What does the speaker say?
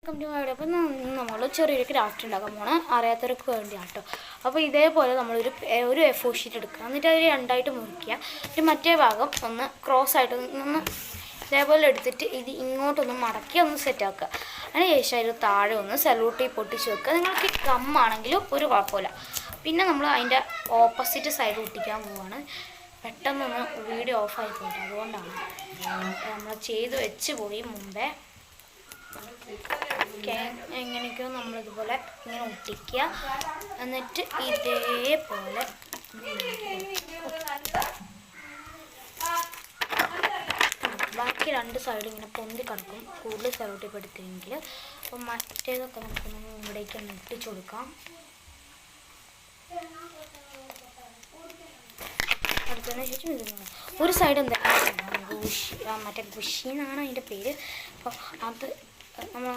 Welcome to my video. അപ്പോൾ നമ്മൾ ചെറിയൊരു ക്രാഫ്റ്റ് ഉണ്ടാക്കാൻ പോകണം, അറിയാത്തവർക്ക് വേണ്ടിയാണ് കേട്ടോ. അപ്പോൾ ഇതേപോലെ നമ്മളൊരു A4 ഷീറ്റ് എടുക്കുക, എന്നിട്ട് അത് രണ്ടായിട്ട് മുറിക്കുക. എന്നിട്ട് മറ്റേ ഭാഗം ഒന്ന് ക്രോസ് ആയിട്ട് ഒന്ന് ഇതേപോലെ എടുത്തിട്ട് ഇത് ഇങ്ങോട്ടൊന്ന് മടക്കി ഒന്ന് സെറ്റാക്കുക. അതിന് ശേഷം അതിൽ താഴെ ഒന്ന് സെലൂട്ടി പൊട്ടിച്ച് വെക്കുക. നിങ്ങൾക്ക് ഗമ്മാണെങ്കിലും ഒരു കുഴപ്പമില്ല. പിന്നെ നമ്മൾ അതിൻ്റെ ഓപ്പോസിറ്റ് സൈഡ് ഒട്ടിക്കാൻ പോവുകയാണ്. പെട്ടെന്നൊന്ന് വീഡിയോ ഓഫായി പോയിട്ട് അതുകൊണ്ടാണ് നമ്മൾ ചെയ്ത് വെച്ച് പോയി മുമ്പേ. എങ്ങനെയൊക്കെയോ നമ്മളിതുപോലെ ഇങ്ങനെ ഒട്ടിക്കുക, എന്നിട്ട് ഇതേപോലെ ബാക്കി രണ്ട് സൈഡ് ഇങ്ങനെ പൊന്തി കിടക്കും കൂടുതൽ സെലോട്ടിപ്പെടുത്തിയെങ്കിൽ. അപ്പം മറ്റേതൊക്കെ നമുക്കൊന്ന് ഇവിടേക്ക് ഒന്ന് ഒട്ടിച്ചു കൊടുക്കാം. അടുത്തതിന് ശേഷം ഇതൊന്നും ഒരു സൈഡ് എന്തായാലും മറ്റേ ഗുഷി എന്നാണ് അതിൻ്റെ പേര്. അപ്പോൾ അത് നമ്മൾ